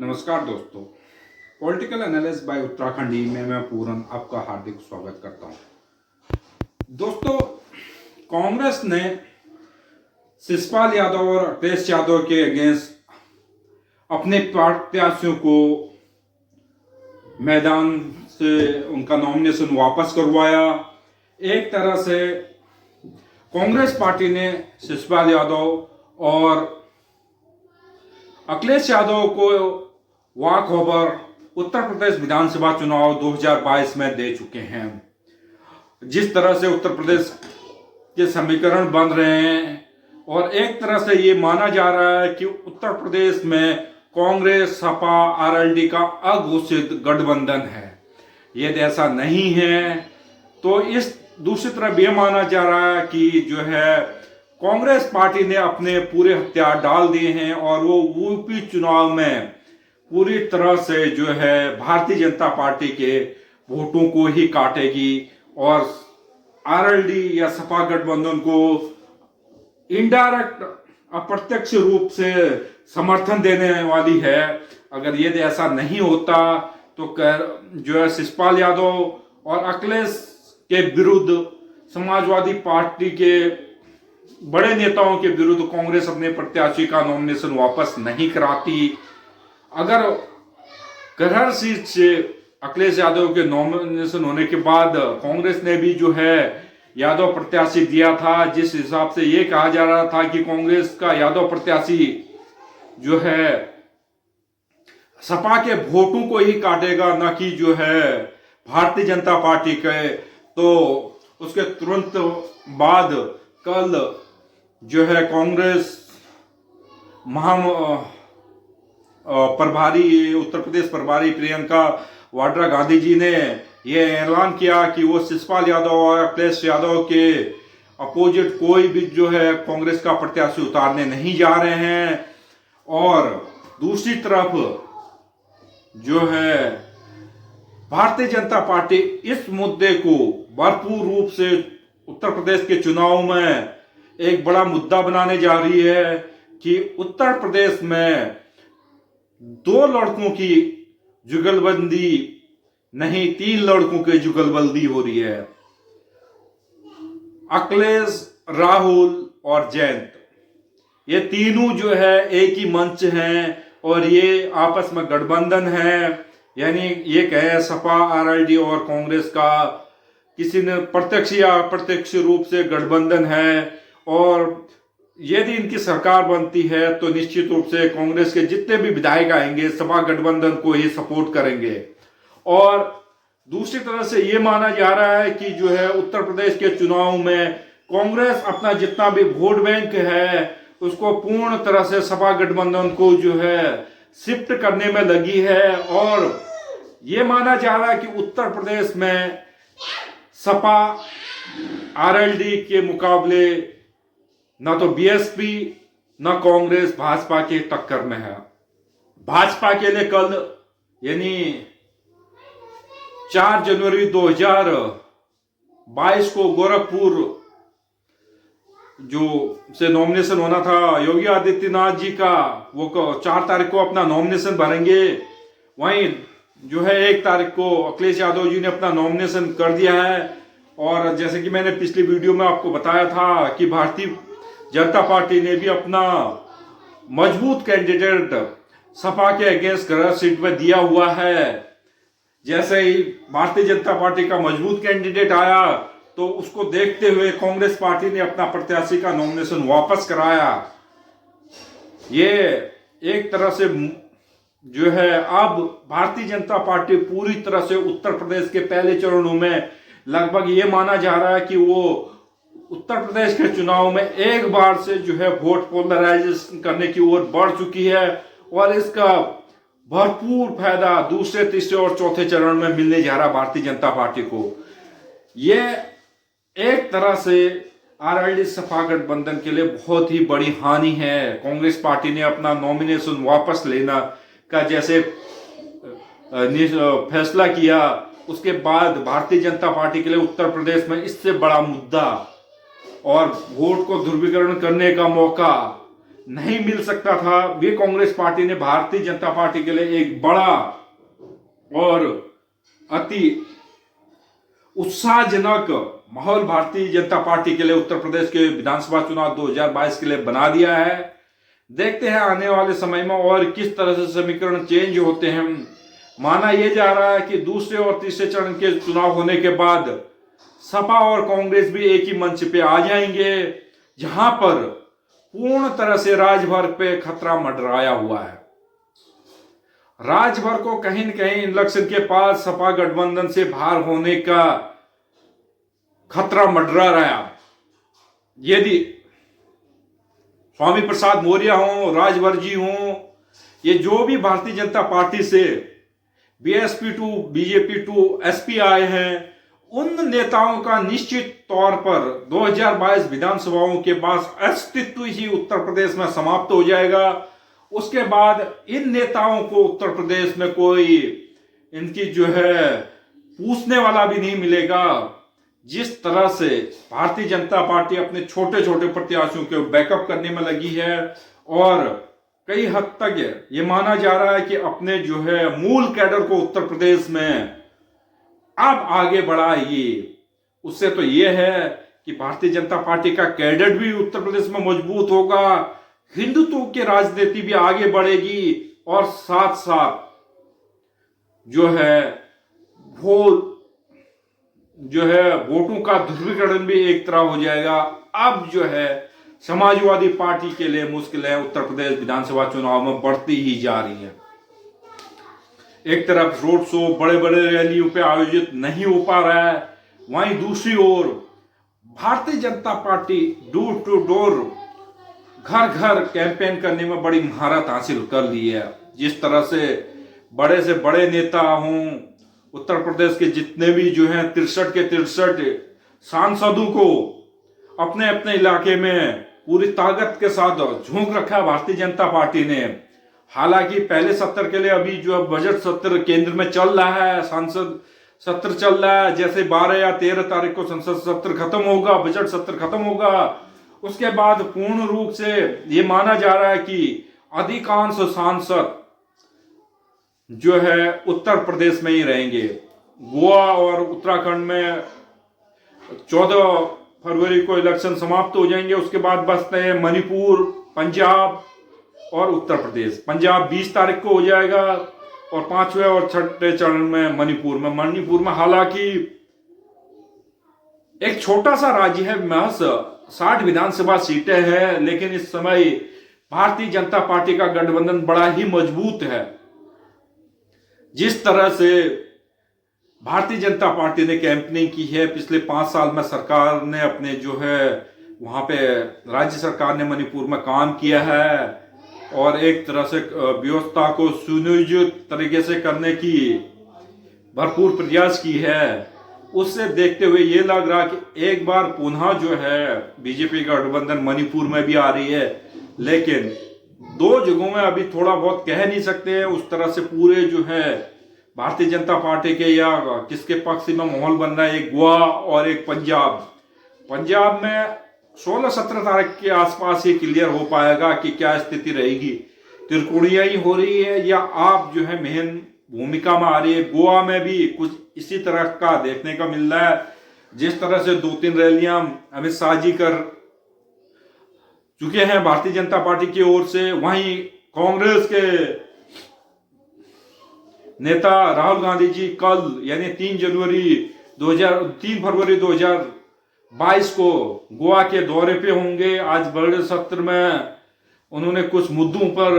नमस्कार दोस्तों, political analyst bye Uttarakhandi में मैं पूरन आपका हार्दिक स्वागत करता हूं। दोस्तों, कांग्रेस ने शिषपाल यादव और अखिलेश यादव के अगेंस्ट अपने प्रत्याशियों को मैदान से उनका नॉमिनेशन वापस करवाया। एक तरह से कांग्रेस पार्टी ने शिषपाल यादव और अखिलेश यादव को वॉक ओवर उत्तर प्रदेश विधानसभा चुनाव 2022 में दे चुके हैं। जिस तरह से उत्तर प्रदेश के समीकरण बन रहे हैं और एक तरह से ये माना जा रहा है कि उत्तर प्रदेश में कांग्रेस सपा आरएलडी का अघोषित गठबंधन है। यदि ऐसा नहीं है तो इस दूसरी तरफ यह माना जा रहा है कि जो है कांग्रेस पार्टी ने अपने पूरे हथियार डाल दिए हैं और वो यूपी चुनाव में पूरी तरह से जो है भारतीय जनता पार्टी के वोटों को ही काटेगी और आरएलडी या सपा गठबंधन को इनडायरेक्ट अप्रत्यक्ष रूप से समर्थन देने वाली है। अगर यदि ऐसा नहीं होता तो जो है शिषपाल यादव और अखिलेश के विरुद्ध समाजवादी पार्टी के बड़े नेताओं के विरुद्ध कांग्रेस अपने प्रत्याशी का नॉमिनेशन वापस नहीं कराती। अगर करहर सीट से अखिलेश यादव के नॉमिनेशन होने के बाद कांग्रेस ने भी जो है यादव प्रत्याशी दिया था, जिस हिसाब से ये कहा जा रहा था कि कांग्रेस का यादव प्रत्याशी जो है सपा के वोटों को ही काटेगा, न कि जो है भारतीय जनता पार्टी के, तो उसके तुरंत बाद कल जो है कांग्रेस प्रभारी उत्तर प्रदेश प्रभारी प्रियंका वाड्रा गांधी जी ने यह ऐलान किया कि वो शिषपाल यादव और अखिलेश यादव के अपोजिट कोई भी जो है कांग्रेस का प्रत्याशी उतारने नहीं जा रहे हैं। और दूसरी तरफ जो है भारतीय जनता पार्टी इस मुद्दे को भरपूर रूप से उत्तर प्रदेश के चुनाव में एक बड़ा मुद्दा बनाने जा रही है कि उत्तर प्रदेश में दो लड़कों की जुगलबंदी नहीं, 3 लड़कों की जुगलबंदी हो रही है। अखिलेश, राहुल और जयंत, ये तीनों जो है एक ही मंच हैं और ये आपस में गठबंधन है। यानी ये कहे सपा आरएलडी और कांग्रेस का किसी ने प्रत्यक्ष या अप्रत्यक्ष रूप से गठबंधन है। और यदि इनकी सरकार बनती है तो निश्चित रूप से कांग्रेस के जितने भी विधायक आएंगे सपा गठबंधन को ही सपोर्ट करेंगे। और दूसरी तरह से ये माना जा रहा है कि जो है उत्तर प्रदेश के चुनाव में कांग्रेस अपना जितना भी वोट बैंक है उसको पूर्ण तरह से सपा गठबंधन को जो है शिफ्ट करने में लगी है। और ये माना जा रहा है कि उत्तर प्रदेश में सपा आरएलडी के मुकाबले न तो बीएसपी न कांग्रेस भाजपा के टक्कर में है। भाजपा के लिए कल यानी 4 जनवरी 2022 को गोरखपुर जो से नॉमिनेशन होना था योगी आदित्यनाथ जी का, वो 4 तारीख को अपना नॉमिनेशन भरेंगे। वहीं जो है 1 तारीख को अखिलेश यादव जी ने अपना नॉमिनेशन कर दिया है। और जैसे कि मैंने पिछली वीडियो में आपको बताया था कि भारतीय जनता पार्टी ने भी अपना मजबूत कैंडिडेट सपा के अगेंस्ट करहर सीट में दिया हुआ है। जैसे ही भारतीय जनता पार्टी का मजबूत कैंडिडेट आया तो उसको देखते हुए कांग्रेस पार्टी ने अपना प्रत्याशी का नॉमिनेशन वापस कराया। ये एक तरह से जो है अब भारतीय जनता पार्टी पूरी तरह से उत्तर प्रदेश के पहले चरणों में लगभग ये माना जा रहा है कि वो उत्तर प्रदेश के चुनाव में एक बार से जो है वोट पोलराइजेशन करने की ओर बढ़ चुकी है। और इसका भरपूर फायदा दूसरे, तीसरे और चौथे चरण में मिलने जा रहा भारतीय जनता पार्टी को। ये एक तरह से आरएलडी सपा गठबंधन के लिए बहुत ही बड़ी हानि है। कांग्रेस पार्टी ने अपना नॉमिनेशन वापस लेना का जैसे फैसला किया, उसके बाद भारतीय जनता पार्टी के लिए उत्तर प्रदेश में इससे बड़ा मुद्दा और वोट को ध्रुवीकरण करने का मौका नहीं मिल सकता था, वे कांग्रेस पार्टी ने भारतीय जनता पार्टी के लिए एक बड़ा और अति उत्साहजनक माहौल भारतीय जनता पार्टी के लिए उत्तर प्रदेश के विधानसभा चुनाव 2022 के लिए बना दिया है। देखते हैं आने वाले समय में और किस तरह से समीकरण चेंज होते हैं। माना यह जा रहा है कि दूसरे और तीसरे चरण के चुनाव होने के बाद सपा और कांग्रेस भी एक ही मंच पे आ जाएंगे, जहां पर पूर्ण तरह से राजभर पे खतरा मंडराया हुआ है। राजभर को कहीं न कहीं इलेक्शन के पास सपा गठबंधन से बाहर होने का खतरा मंडरा रहा। यदि स्वामी प्रसाद मौर्य हो, राजभर जी हो, ये जो भी भारतीय जनता पार्टी से BSP to BJP to SP आए हैं, उन नेताओं का निश्चित तौर पर 2022 विधानसभाओं के बाद अस्तित्व ही उत्तर प्रदेश में समाप्त हो जाएगा। उसके बाद इन नेताओं को उत्तर प्रदेश में कोई इनकी जो है पूछने वाला भी नहीं मिलेगा। जिस तरह से भारतीय जनता पार्टी अपने छोटे छोटे प्रत्याशियों के बैकअप करने में लगी है और कई हद तक ये माना जा रहा है कि अपने जो है मूल कैडर को उत्तर प्रदेश में अब आगे बढ़ाएगी, उससे तो यह है कि भारतीय जनता पार्टी का कैडर भी उत्तर प्रदेश में मजबूत होगा, हिंदुत्व की राजनीति भी आगे बढ़ेगी और साथ साथ जो है वोटों का ध्रुवीकरण भी एक तरह हो जाएगा। अब जो है समाजवादी पार्टी के लिए मुश्किलें उत्तर प्रदेश विधानसभा चुनाव में बढ़ती ही जा रही हैं। एक तरफ रोड शो बड़े बड़े रैलियों पे आयोजित नहीं हो पा रहा है, वहीं दूसरी ओर भारतीय Janata party door to door घर घर कैंपेन करने में बड़ी महारत हासिल कर ली है। जिस तरह से बड़े नेता हों, उत्तर प्रदेश के जितने भी जो हैं 63 के 63 सांसदों को अपने अपने इलाके में पूरी ताकत के साथ झोंक रखा है भारतीय जनता पार्टी ने। हालांकि पहले सत्र के लिए अभी जो बजट सत्र केंद्र में चल रहा है, सांसद सत्र चल रहा है, जैसे 12 या 13 तारीख को संसद सत्र खत्म होगा, बजट सत्र खत्म होगा, उसके बाद पूर्ण रूप से ये माना जा रहा है कि अधिकांश सांसद जो है उत्तर प्रदेश में ही रहेंगे। गोवा और उत्तराखंड में 14 फरवरी को इलेक्शन समाप्त हो जाएंगे। उसके बाद बचते हैं मणिपुर, पंजाब और उत्तर प्रदेश। पंजाब 20 तारीख को हो जाएगा और 5वें और 6ठे चरण में मणिपुर में हालांकि एक छोटा सा राज्य है, महज 60 विधानसभा सीटें हैं, लेकिन इस समय भारतीय जनता पार्टी का गठबंधन बड़ा ही मजबूत है। जिस तरह से भारतीय जनता पार्टी ने कैंपेनिंग की है पिछले 5 साल में, सरकार ने अपने जो है वहां पे राज्य सरकार ने मणिपुर में काम किया है और एक तरह से व्यवस्था को सुनियोजित तरीके से करने की भरपूर प्रयास की है। उससे देखते हुए ये लग रहा कि एक बार पुनः जो है बीजेपी का गठबंधन मणिपुर में भी आ रही है, लेकिन 2 जगहों में अभी थोड़ा बहुत कह नहीं सकते हैं। उस तरह से पूरे जो है भारतीय जनता पार्टी के या किसके पक्ष में माहौल बन रहा है, एक गोवा और एक पंजाब में 16-17 तारीख के आसपास ही क्लियर हो पाएगा कि क्या स्थिति रहेगी, त्रिकोणीय ही हो रही है या आप जो है मेन भूमिका में आ रही है। गोवा में भी कुछ इसी तरह का देखने का मिल रहा है। जिस तरह से 2-3 रैलियां अमित शाह जी कर चुके हैं भारतीय जनता पार्टी की ओर से, वहीं कांग्रेस के नेता राहुल गांधी जी कल यानी 3 फरवरी 2022 को गोवा के दौरे पे होंगे। आज बड़े सत्र में उन्होंने कुछ मुद्दों पर